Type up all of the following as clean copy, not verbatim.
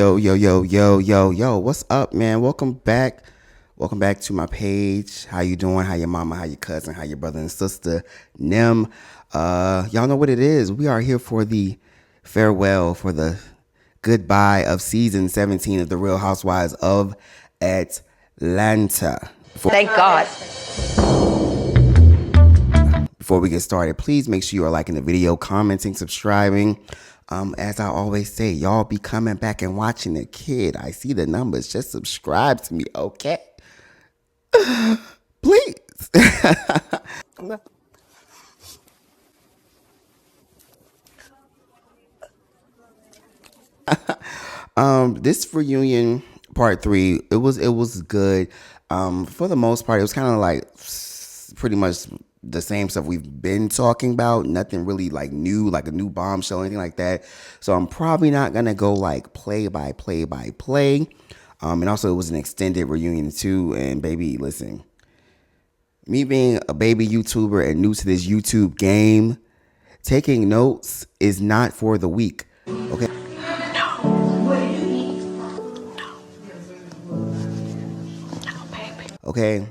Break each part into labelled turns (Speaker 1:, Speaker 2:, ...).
Speaker 1: Yo, yo, yo, yo, yo, yo, what's up, man? Welcome back. Welcome back to my page. How you doing? How your mama, how your cousin, how your brother and sister, Nim. Y'all know what it is. We are here for the farewell, for the goodbye of season 17 of The Real Housewives of Atlanta.
Speaker 2: Thank God.
Speaker 1: Before we get started, please make sure you are liking the video, commenting, subscribing. As I always say, y'all be coming back and watching the kid. I see the numbers. Just subscribe to me, okay? Please. This reunion part 3, it was good. For the most part, it was kind of like pretty much the same stuff we've been talking about. Nothing really like new, like a new bombshell, anything like that. So I'm probably not gonna go like play by play. And also it was an extended reunion too. And baby, listen, me being a baby YouTuber and new to this YouTube game, taking notes is not for the weak. Okay. Okay,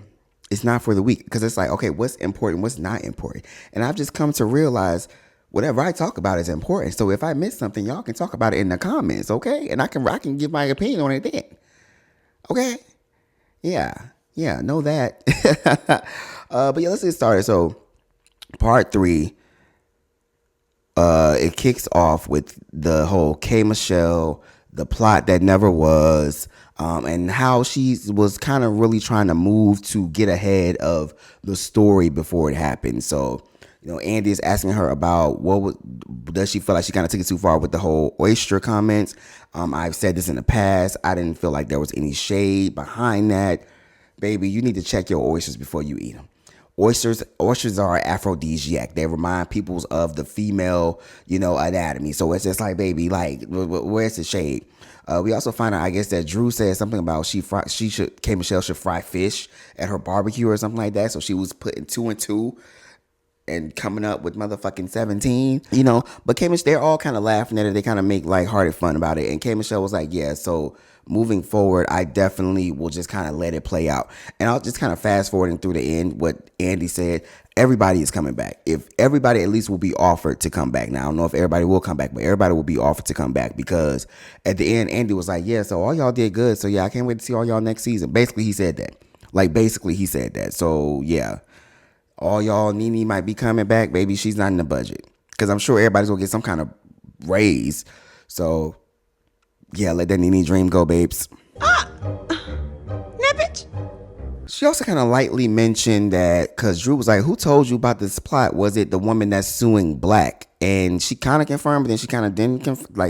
Speaker 1: it's not for the weak, because it's like, okay, what's important, what's not important? And I've just come to realize whatever I talk about is important. So if I miss something, y'all can talk about it in the comments, okay? And I can give my opinion on it then. Okay? Yeah, know that. But yeah, let's get started. So part 3, it kicks off with the whole K Michelle, the plot that never was, and how she was kind of really trying to move to get ahead of the story before it happened. So, Andy is asking her about does she feel like she kind of took it too far with the whole oyster comments. I've said this in the past. I didn't feel like there was any shade behind that. Baby, you need to check your oysters before you eat them. Oysters are aphrodisiac. They remind peoples of the female, anatomy. So it's just like, baby, like, where's the shade? We also find out, I guess, that Drew said something about K Michelle should fry fish at her barbecue or something like that. So she was putting 2 and 2 and coming up with motherfucking 17, But K Michelle, they're all kind of laughing at it. They kind of make lighthearted fun about it. And K Michelle was like, yeah, so moving forward, I definitely will just kind of let it play out. And I'll just kind of fast forwarding through the end, what Andy said, everybody is coming back. If everybody at least will be offered to come back. Now, I don't know if everybody will come back, but everybody will be offered to come back, because at the end, Andy was like, yeah, so all y'all did good. So yeah, I can't wait to see all y'all next season. Basically, he said that. So yeah, all y'all, Nene might be coming back. Baby, she's not in the budget, because I'm sure everybody's gonna get some kind of raise. So yeah, let that Nene dream go, babes.
Speaker 2: Nip it.
Speaker 1: She also kind of lightly mentioned that, because Drew was like, who told you about this plot? Was it the woman that's suing Black? And she kind of confirmed, but then she kind of didn't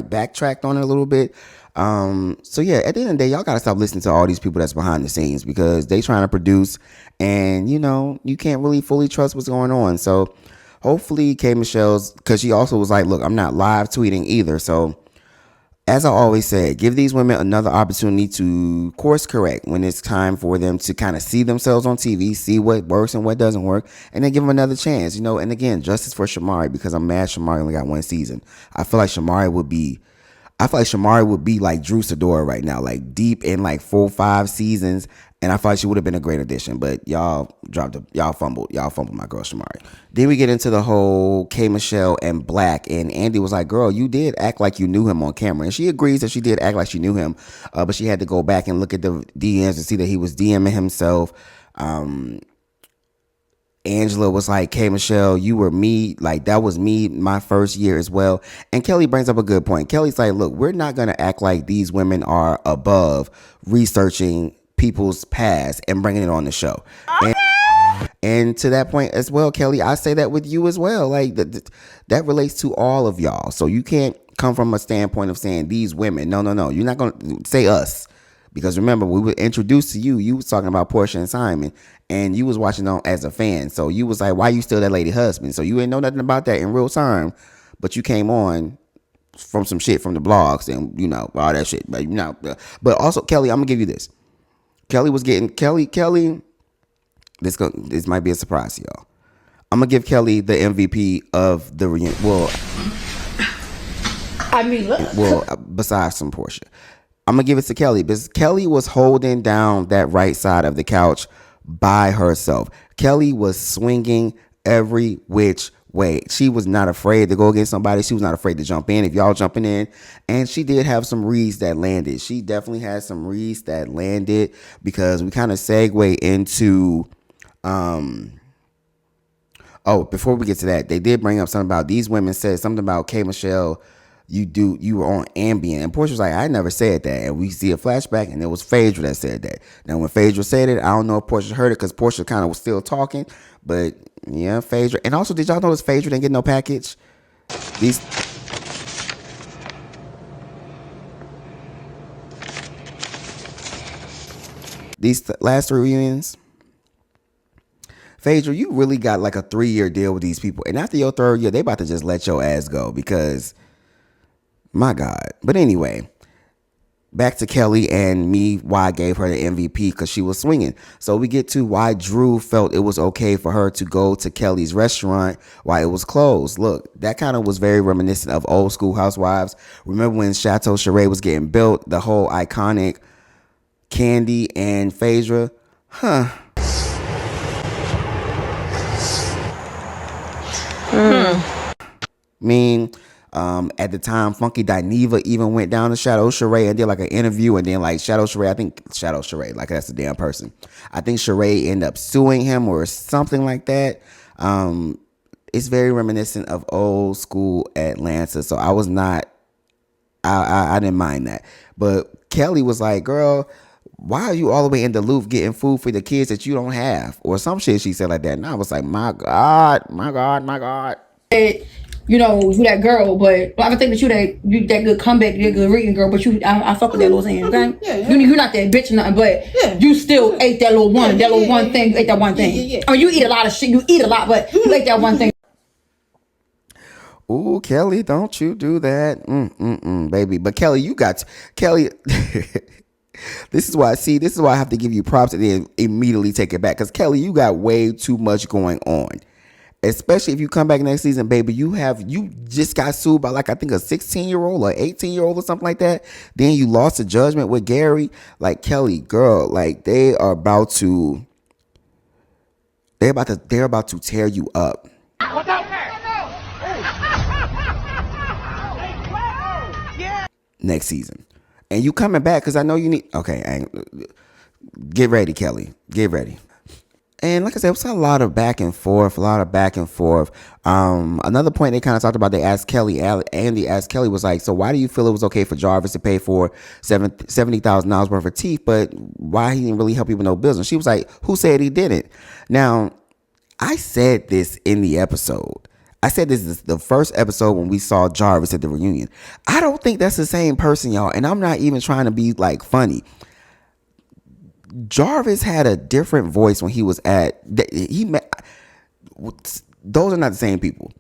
Speaker 1: backtracked on it a little bit. So yeah, at the end of the day, y'all gotta stop listening to all these people that's behind the scenes, because they trying to produce, and you can't really fully trust what's going on. So hopefully K Michelle's, because she also was like, look, I'm not live tweeting either. So as I always say, give these women another opportunity to course correct when it's time for them to kind of see themselves on TV, see what works and what doesn't work, and then give them another chance, And again, justice for Shamari, because I'm mad Shamari only got 1 season. I feel like Shamari would be like Drew Sidora right now, like deep in like 4-5 seasons. And I feel like she would have been a great addition, but y'all fumbled my girl Shamari. Then we get into the whole K Michelle and Black, and Andy was like, girl, you did act like you knew him on camera. And she agrees that she did act like she knew him, but she had to go back and look at the DMs to see that he was DMing himself. Angela was like, K Michelle, you were me, like that was me my first year as well. And Kelly brings up a good point. Kelly's like, look, we're not gonna act like these women are above researching people's past and bringing it on the show. Okay. And to that point as well, Kelly, I say that with you as well. Like that relates to all of y'all. So you can't come from a standpoint of saying these women. No. You're not gonna say us. Because remember, we were introduced to you. You was talking about Porsha and Simon, and you was watching on as a fan. So you was like, why you still that lady husband? So you didn't know nothing about that in real time, but you came on from some shit from the blogs and all that shit. But also, Kelly, I'm gonna give you this. Kelly, this might be a surprise to y'all. I'm gonna give Kelly the MVP of the reunion. Well,
Speaker 2: I mean, look.
Speaker 1: Well, besides some Porsha. I'm gonna give it to Kelly because Kelly was holding down that right side of the couch by herself. Kelly was swinging every which way. She was not afraid to go against somebody. She was not afraid to jump in if y'all jumping in. And she did have some reads that landed. She definitely had some reads that landed because we kind of segue into before we get to that, they did bring up something about these women said something about K. Michelle, you were on Ambien. And Porsha was like, I never said that. And we see a flashback and it was Phaedra that said that. Now when Phaedra said it, I don't know if Porsha heard it because Porsha kind of was still talking. But yeah, Phaedra. And also, did y'all notice Phaedra didn't get no package? These last 3 reunions, Phaedra, you really got like a 3-year deal with these people. And after your 3rd year, they about to just let your ass go because, my God. But anyway, back to Kelly and me, why I gave her the MVP because she was swinging. So we get to why Drew felt it was okay for her to go to Kelly's restaurant while it was closed. Look, that kind of was very reminiscent of old school housewives. Remember when Chateau Charade was getting built, the whole iconic Candy and Phaedra? At the time, Funky Dineva even went down to Chateau Charade and did like an interview, and then like Chateau Charade, like that's a damn person. I think Charade ended up suing him or something like that. It's very reminiscent of old school Atlanta, so I was not, I didn't mind that. But Kelly was like, girl, why are you all the way in Duluth getting food for the kids that you don't have? Or some shit she said like that. And I was like, my God.
Speaker 2: You know, you that girl, but I think that you that good comeback, you that good reading girl, but I fuck with that little thing, okay? Yeah. You're not that bitch or nothing, but you still ate that little one, thing, you ate that one thing. I mean, you eat a lot of shit, you eat a lot, but you ate that one thing.
Speaker 1: Ooh, Kelly, don't you do that. Baby. But Kelly, Kelly, this is why I have to give you props and then immediately take it back. Because Kelly, you got way too much going on. Especially if you come back next season, baby, you just got sued by like I think a 16-year-old or 18-year-old or something like that. Then you lost a judgment with Gary. Like Kelly, girl, like they're about to tear you up. Next season. And you coming back because I know you need get ready, Kelly. Get ready. And like I said, it was a lot of back and forth. Another point they kind of talked about, Andy asked Kelly was like, so why do you feel it was okay for Jarvis to pay for $70,000 worth of teeth, but why he didn't really help you with no bills? And she was like, who said he didn't? Now, I said this in the episode. I said this is the first episode when we saw Jarvis at the reunion. I don't think that's the same person, y'all. And I'm not even trying to be like funny. Jarvis had a different voice when he was those are not the same people.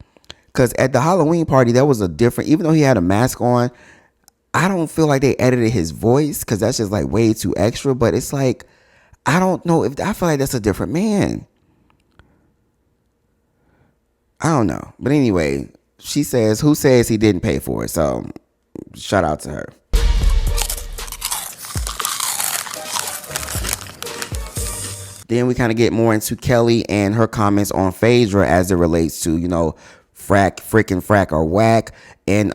Speaker 1: Because at the Halloween party, that was a different, even though he had a mask on, I don't feel like they edited his voice because that's just like way too extra. But it's like, I don't know I feel like that's a different man. I don't know. But anyway, she says, who says he didn't pay for it? So shout out to her. Then we kind of get more into Kelly and her comments on Phaedra as it relates to, frack or whack. And,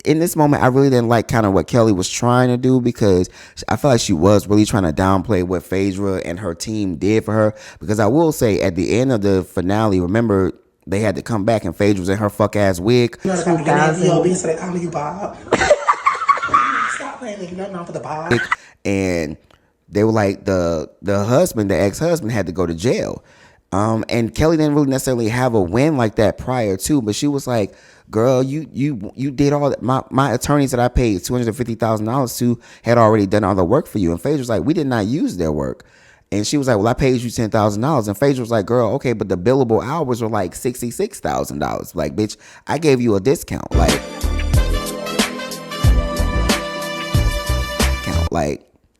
Speaker 1: in this moment, I really didn't like kind of what Kelly was trying to do because I feel like she was really trying to downplay what Phaedra and her team did for her. Because I will say at the end of the finale, remember, they had to come back and Phaedra was in her fuck ass wig.
Speaker 3: So they call you Bob. Stop playing nothing off of the Bob.
Speaker 1: And they were like the ex-husband had to go to jail. And Kelly didn't really necessarily have a win like that prior to, but she was like, girl, you did all that. My attorneys that I paid $250,000 to had already done all the work for you. And Phaedra was like, we did not use their work. And she was like, well, I paid you $10,000. And Phaedra was like, girl, okay, but the billable hours were like $66,000. Like, bitch, I gave you a discount.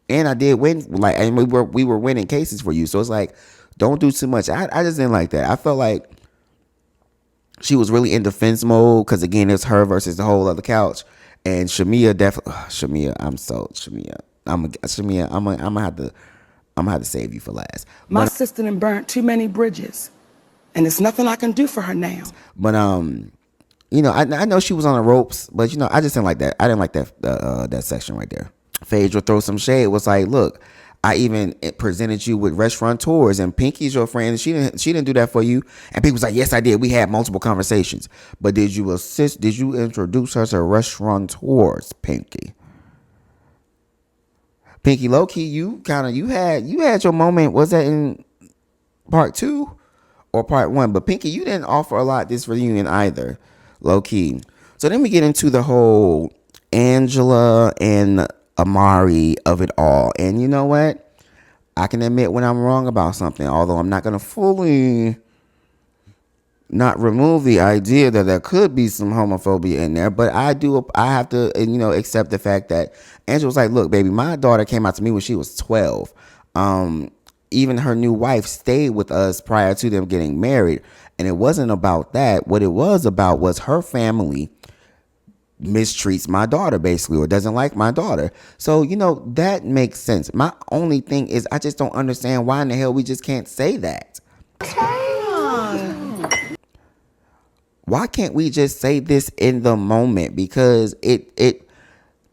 Speaker 1: And I did win, and we were winning cases for you. So it's like, don't do too much. I just didn't like that. I felt like she was really in defense mode because, again, it's her versus the whole other couch. And Shamea definitely, Shamea, Shamea. I'm gonna have to save you for last.
Speaker 3: My sister done burnt too many bridges, and there's nothing I can do for her now.
Speaker 1: But I know she was on the ropes, but I just didn't like that. I didn't like that section right there. Phaedra throw some shade. Was like, look, I even presented you with restaurateurs, and Pinky's your friend. And she didn't do that for you. And Pinky was like, yes, I did. We had multiple conversations. But did you introduce her to restaurateurs, Pinky? Pinky, low key, you had your moment. Was that in part 2 or part 1? But Pinky, you didn't offer a lot this reunion either, low key. So then we get into the whole Angela and Amari of it all. And you know what? I can admit when I'm wrong about something, although I'm not going to fully not remove the idea that there could be some homophobia in there. But I have to, accept the fact that Angela was like, look, baby, my daughter came out to me when she was 12. Even her new wife stayed with us prior to them getting married. And it wasn't about that. What it was about was her family mistreats my daughter, basically, or doesn't like my daughter. So, that makes sense. My only thing is I just don't understand why in the hell we just can't say that. Why can't we just say this in the moment? Because it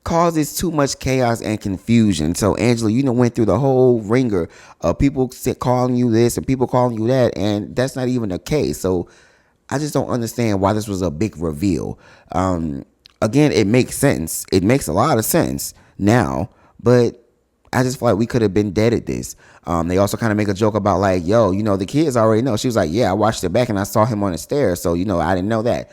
Speaker 1: causes too much chaos and confusion. So, Angela, went through the whole ringer of people calling you this and people calling you that, and that's not even the case. So, I just don't understand why this was a big reveal. Again, it makes sense. It makes a lot of sense now, but I just feel like we could have been dead at this. They also kind of make a joke about like, yo, the kids already know. She was like, yeah, I watched it back and I saw him on the stairs. So, I didn't know that.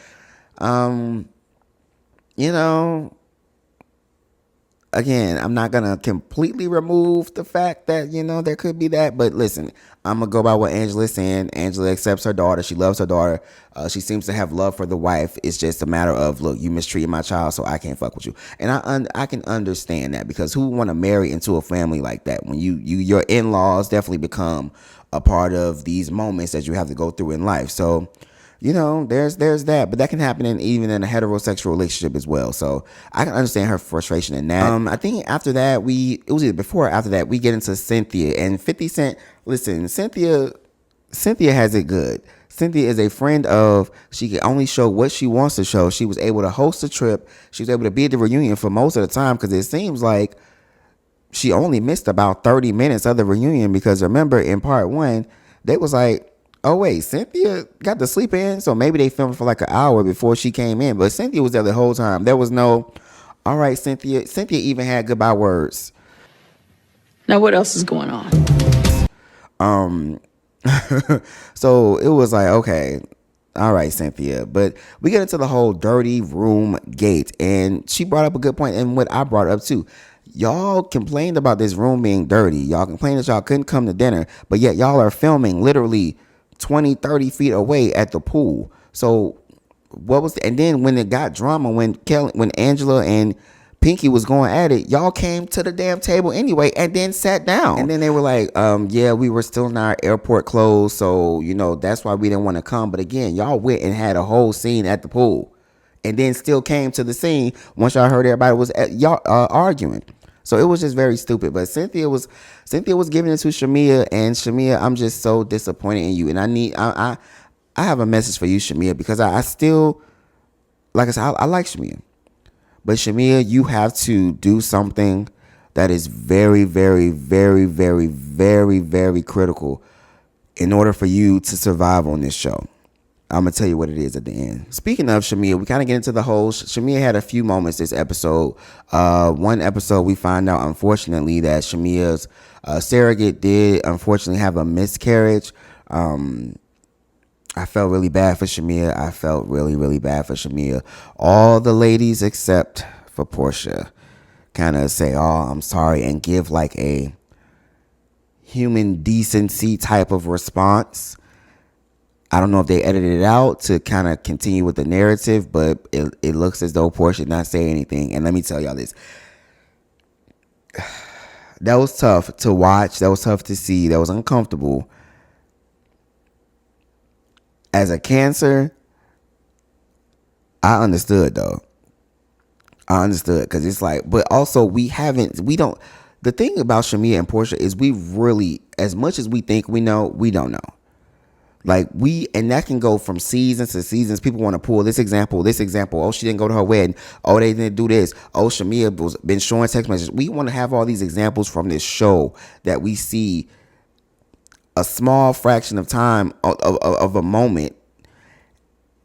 Speaker 1: Again, I'm not going to completely remove the fact that, there could be that. But listen, I'm going to go by what Angela is saying. Angela accepts her daughter. She loves her daughter. She seems to have love for the wife. It's just a matter of, look, you mistreated my child, so I can't fuck with you. And I can understand that, because who would want to marry into a family like that when your in-laws definitely become a part of these moments that you have to go through in life. So, there's that, but that can happen even in a heterosexual relationship as well. So I can understand her frustration in that. I think after that, it was either before or after that, we get into Cynthia and 50 Cent. Listen, Cynthia has it good. Cynthia is a friend of, she can only show what she wants to show. She was able to host a trip. She was able to be at the reunion for most of the time, because it seems like she only missed about 30 minutes of the reunion, because remember in part 1, they was like, oh wait, Cynthia got to sleep in, so maybe they filmed for like an hour before she came in. But Cynthia was there the whole time. There was no, all right, Cynthia. Cynthia even had goodbye words.
Speaker 2: Now what else is going on?
Speaker 1: So it was like, okay, all right, Cynthia. But we get into the whole dirty room gate, and she brought up a good point, and what I brought up too. Y'all complained about this room being dirty. Y'all complained that y'all couldn't come to dinner, but yet y'all are filming literally 20, 30 feet away at the pool. So what was, and then when it got drama, when Angela and Pinky was going at it, y'all came to the damn table anyway and then sat down. And then they were like, yeah, we were still in our airport clothes, so that's why we didn't want to come. But again, y'all went and had a whole scene at the pool and then still came to the scene once y'all heard everybody was y'all arguing. So it was just very stupid. But Cynthia was giving it to Shamea, and Shamea, I'm just so disappointed in you. And I have a message for you, Shamea, because I still, like I said, I like Shamea. But Shamea, you have to do something that is very, very, very, very, very, very critical in order for you to survive on this show. I'm going to tell you what it is at the end. Speaking of Shamea, we kind of get into the whole, Shamea had a few moments this episode. One episode, we find out, unfortunately, that Shamea's surrogate did, unfortunately, have a miscarriage. I felt really bad for Shamea. I felt really, really bad for Shamea. All the ladies except for Porsha kind of say, oh, I'm sorry, and give like a human decency type of response. I don't know if they edited it out to kind of continue with the narrative, but it looks as though Porsha did not say anything. And let me tell y'all this. That was tough to watch. That was tough to see. That was uncomfortable. As a Cancer, I understood though. I understood because it's like, but also we don't. The thing about Shamea and Porsha is we really, as much as we think we know, we don't know. Like and that can go from seasons to seasons. People want to pull this example. Oh, she didn't go to her wedding. Oh, they didn't do this. Oh, Shamea was been showing text messages. We want to have all these examples from this show that we see a small fraction of time of a moment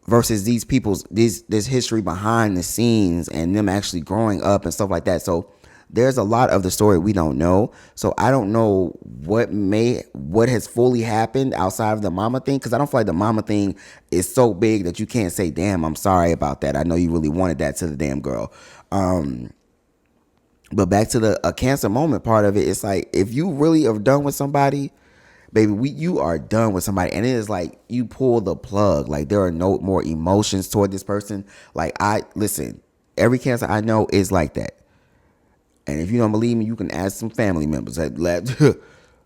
Speaker 1: versus these people's this history behind the scenes and them actually growing up and stuff like that. So there's a lot of the story we don't know. So I don't know what has fully happened outside of the mama thing, because I don't feel like the mama thing is so big that you can't say, damn, I'm sorry about that. I know you really wanted that to the damn girl. But back to a cancer moment part of it, it's like, if you really are done with somebody, baby, you are done with somebody, and it is like you pull the plug. Like, there are no more emotions toward this person. Like, listen, every cancer I know is like that. And if you don't believe me, you can ask some family members that left.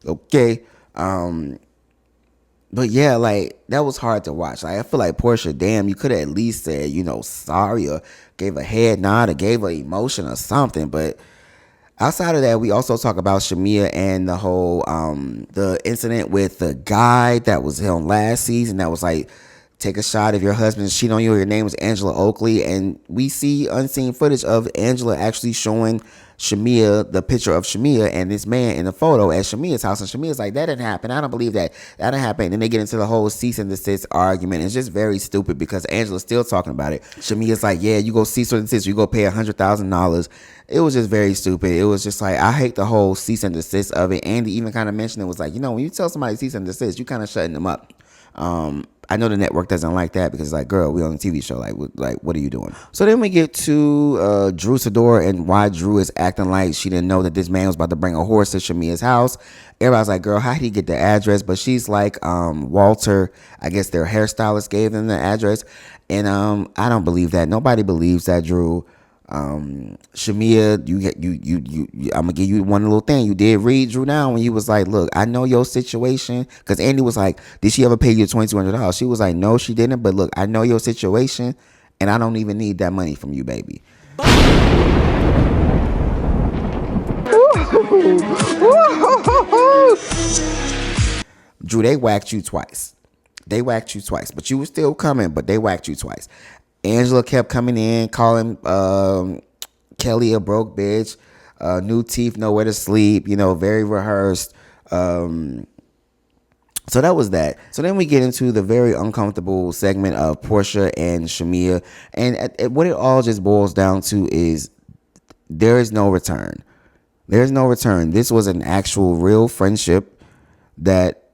Speaker 1: Okay. But yeah, like, that was hard to watch. Like, I feel like Porsha, damn, you could have at least said, sorry, or gave a head nod, or gave an emotion or something. But outside of that, we also talk about Shamea and the whole the incident with the guy that was on last season that was like, take a shot if your husband cheated on you, or your name was Angela Oakley. And we see unseen footage of Angela actually showing Shamea the picture of Shamea and this man in the photo at Shamea's house. And Shamea's like, that didn't happen. I don't believe that. That didn't happen. And then they get into the whole cease and desist argument. It's just very stupid because Angela's still talking about it. Shamea's like, yeah, you go cease and desist. You go pay $100,000. It was just very stupid. It was just like, I hate the whole cease and desist of it. Andy even kind of mentioned it, was like, when you tell somebody cease and desist, you kind of shutting them up. I know the network doesn't like that because it's like, girl, we on a TV show. Like, what are you doing? So then we get to Drew Sidor and why Drew is acting like she didn't know that this man was about to bring a horse to Shamea's house. Everybody's like, girl, how did he get the address? But she's like, Walter, I guess their hairstylist gave them the address. And I don't believe that. Nobody believes that, Drew. Shamea, I'm gonna give you one little thing. You did read Drew down when you was like, look, I know your situation, because Andy was like, did she ever pay you $2,200? She was like, no, she didn't, but look, I know your situation and I don't even need that money from you, baby. Drew, they whacked you twice, but you were still coming, but they whacked you twice. Angela kept coming in, calling Kelly a broke bitch, new teeth, nowhere to sleep, very rehearsed. So that was that. So then we get into the very uncomfortable segment of Porsha and Shamea. And what it all just boils down to is there is no return. There's no return. This was an actual real friendship that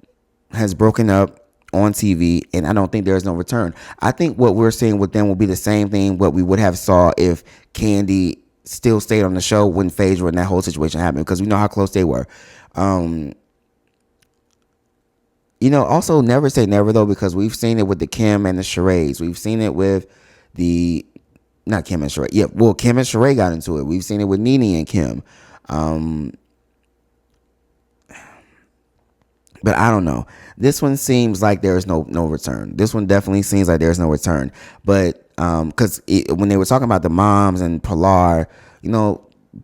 Speaker 1: has broken up on TV, and I don't think there's no return. I think what we're seeing with them will be the same thing what we would have saw if Candy still stayed on the show when Phaedra and that whole situation happened, because we know how close they were. Also never say never though, because we've seen it with the Kim and the charades. We've seen it with not Kim and Sheree. Yeah, well, Kim and Sheree got into it. We've seen it with Nene and Kim. But I don't know. This one seems like there is no return. This one definitely seems like there's no return. But because when they were talking about the moms and Pilar,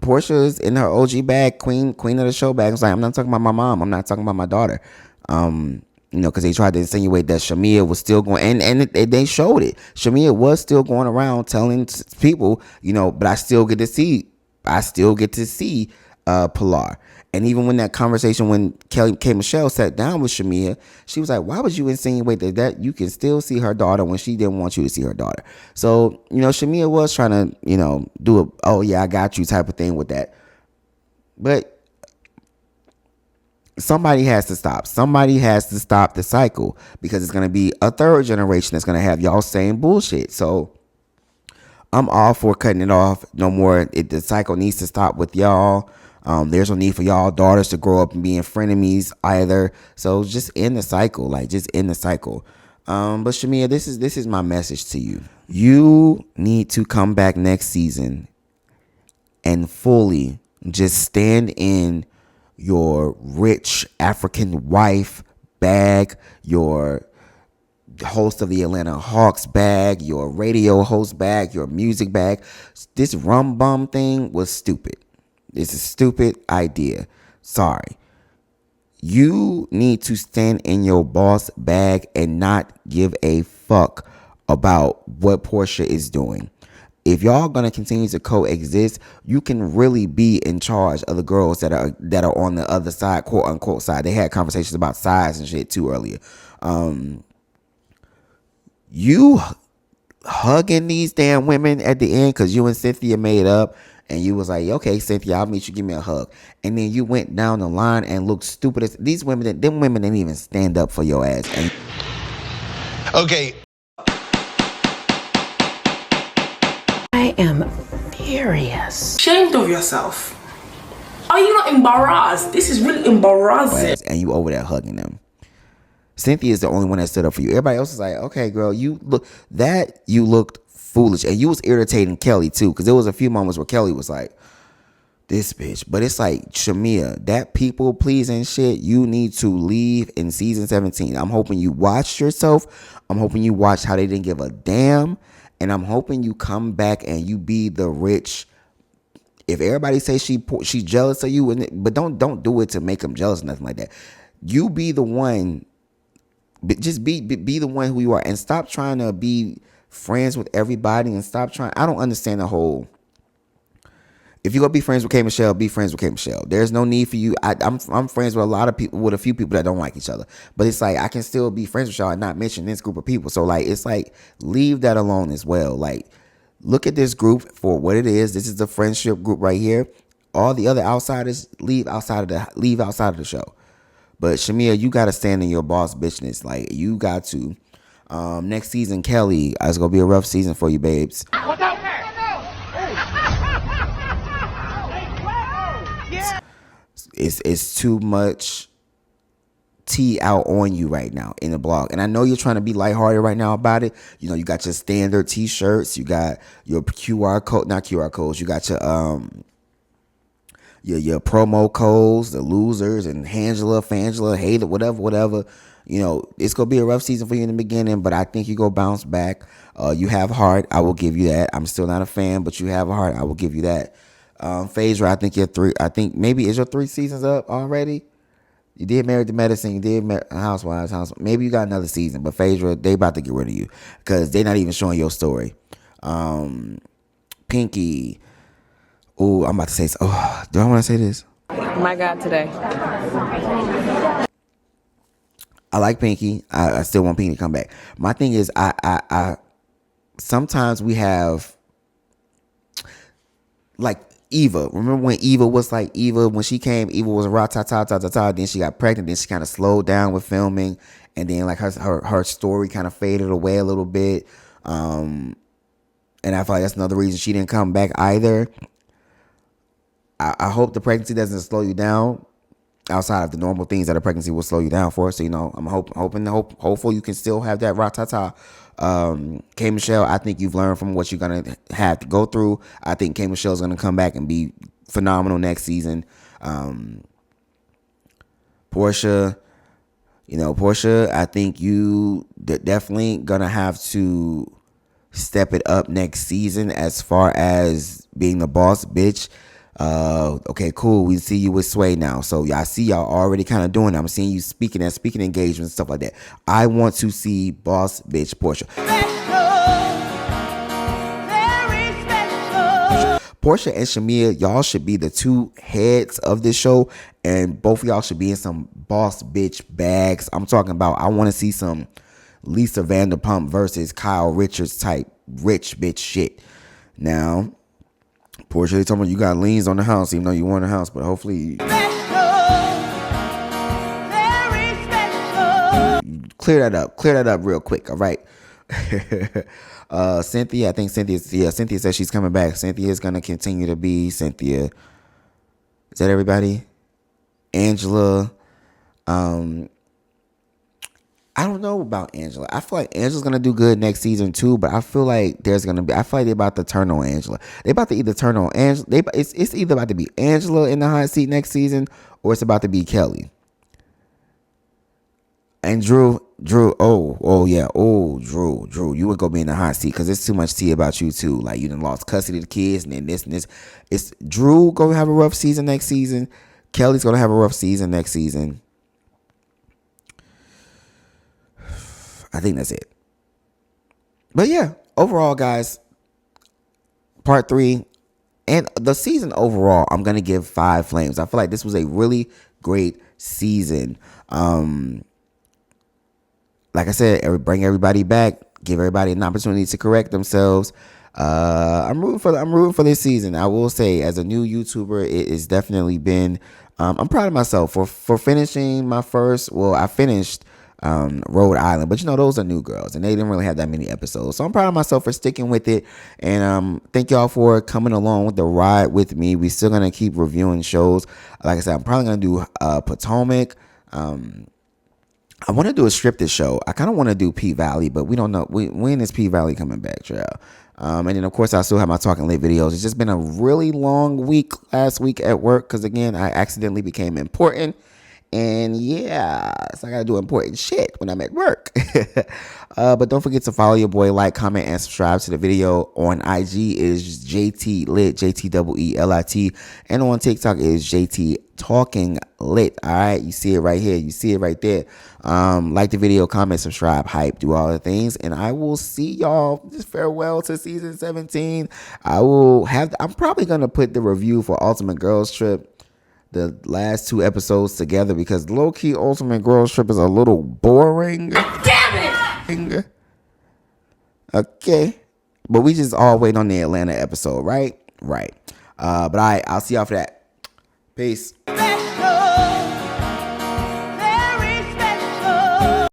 Speaker 1: Portia's in her OG bag, queen of the show bag. It's like, I'm not talking about my mom. I'm not talking about my daughter. Because they tried to insinuate that Shamea was still going, and they showed it. Shamea was still going around telling people, but I still get to see Pilar. And even when that conversation, when Kelly K. Michelle sat down with Shamea, she was like, why would you insinuate that you can still see her daughter when she didn't want you to see her daughter? So, Shamea was trying to, do a, oh yeah, I got you type of thing with that. But somebody has to stop. Somebody has to stop the cycle, because it's going to be a third generation that's going to have y'all saying bullshit. So I'm all for cutting it off. No more. The cycle needs to stop with y'all. There's no need for y'all daughters to grow up and being frenemies either. So just end the cycle. Just end the cycle. But Shamea, this is my message to you. You need to come back next season and fully just stand in your rich African wife bag, your host of the Atlanta Hawks bag, your radio host bag, your music bag. This rum bum thing was stupid. It's a stupid idea. Sorry. You need to stand in your boss bag and not give a fuck about what Porsha is doing. If y'all gonna continue to coexist, you can really be in charge of the girls that are on the other side, quote unquote side. They had conversations about size and shit too earlier. You hugging these damn women at the end because you and Cynthia made up, and you was like, okay, Cynthia, I'll meet you, give me a hug. And then you went down the line and looked stupid as these women. Them women didn't even stand up for your ass. And
Speaker 4: okay.
Speaker 5: I am furious.
Speaker 3: Ashamed of yourself. Are you not embarrassed? This is really embarrassing.
Speaker 1: And you over there hugging them. Cynthia is the only one that stood up for you. Everybody else is like, okay, girl, you looked foolish. And you was irritating Kelly too, because there was a few moments where Kelly was like, this bitch. But it's like, Shamea, that people pleasing shit, you need to leave in season 17. I'm hoping you watched yourself. I'm hoping you watched how they didn't give a damn. And I'm hoping you come back and you be the rich. If everybody say she's jealous of you, but don't do it to make them jealous or nothing like that. You be the one. Just be the one who you are, and stop trying to be friends with everybody, and stop trying. I don't understand the whole. If you gonna be friends with K Michelle, be friends with K Michelle. There's no need for you. I'm friends with a lot of people, with a few people that don't like each other. But it's like I can still be friends with y'all and not mention this group of people. So like it's like leave that alone as well. Like look at this group for what it is. This is the friendship group right here. All the other outsiders leave outside of the show. But Shamea, you gotta stand in your boss bitchness. Like you got to. Next season, Kelly, it's gonna be a rough season for you, babes. It's too much tea out on you right now in the blog, and I know you're trying to be lighthearted right now about it. You know, you got your standard T-shirts, you got your QR code, not QR codes. You got your promo codes, the losers, and Angela, Fangela, Hater, whatever. You know, it's gonna be a rough season for you in the beginning, but I think you go bounce back. You have heart, I will give you that. I'm still not a fan, but you have a heart, I will give you that. Phaedra, I think maybe is your 3 seasons up already? You did Married to Medicine, you did Housewives. Maybe you got another season, but Phaedra, they about to get rid of you because they're not even showing your story. Pinky. Oh, I'm about to say. Oh, do I want to say this?
Speaker 5: My God, today.
Speaker 1: I like Pinky. I still want Pinky to come back. My thing is, I sometimes we have like Eva. Remember when Eva was like Eva when she came? Eva was a ra-ta-ta-ta-ta-ta. Then she got pregnant. Then she kind of slowed down with filming, and then like her story kind of faded away a little bit. And I feel like that's another reason she didn't come back either. I hope the pregnancy doesn't slow you down outside of the normal things that a pregnancy will slow you down for. So, you know, I'm hopeful you can still have that ra-ta-ta. K Michelle, I think you've learned from what you're going to have to go through. I think K Michelle's going to come back and be phenomenal next season. Porsha, I think you definitely going to have to step it up next season as far as being the boss bitch. Okay, cool. We see you with Sway now. So I see y'all already kind of doing it. I'm seeing you speaking engagements, stuff like that. I want to see boss bitch Porsha. Porsha and Shamia, y'all should be the two heads of this show, and both of y'all should be in some boss bitch bags. I'm talking about, I want to see some Lisa Vanderpump versus Kyle Richards type rich bitch shit. Now, Porsha, they told me you got liens on the house, even though you won the house, but hopefully clear that up real quick. All right. Cynthia, I think Cynthia says she's coming back. Cynthia is going to continue to be Cynthia. Is that everybody? Angela. I don't know about Angela. I feel like Angela's going to do good next season too, but I feel like they're about to turn on Angela. They're about to either turn on Angela. It's either about to be Angela in the hot seat next season, or it's about to be Kelly. And Drew, yeah, Drew, you would go be in the hot seat because there's too much tea about you too. Like you done lost custody of the kids and then this and this. It's Drew gonna have a rough season next season. Kelly's gonna have a rough season next season. I think that's it. But yeah, overall, guys, part 3 and the season overall, I'm gonna give 5 flames. I feel like this was a really great season. Like I said, bring everybody back, give everybody an opportunity to correct themselves. I'm rooting for this season. I will say, as a new YouTuber, it has definitely been. I'm proud of myself for finishing my first. Well, I finished Rhode Island, but those are new girls, and they didn't really have that many episodes. So I'm proud of myself for sticking with it, and thank y'all for coming along with the ride with me. We still gonna keep reviewing shows. Like I said, I'm probably gonna do Potomac. I want to do a scripted show. I kind of want to do P Valley, but we don't know when is P Valley coming back, child. And then of course I still have my Talking Lit videos. It's just been a really long week last week at work because again I accidentally became important. And yeah, so I gotta do important shit when I'm at work. But don't forget to follow your boy, like, comment, and subscribe to the video. On IG is Jtee Lit, JTEELIT, and on TikTok is JT Talking Lit. All right, you see it right here, you see it right there. Like the video, comment, subscribe, hype, do all the things, and I will see y'all. Just farewell to season 17. I'm probably gonna put the review for Ultimate Girls Trip, the last 2 episodes together, because low-key Ultimate Girls Trip is a little boring. Damn it! Okay. But we just all wait on the Atlanta episode, right? Right. But I'll see y'all for that. Peace.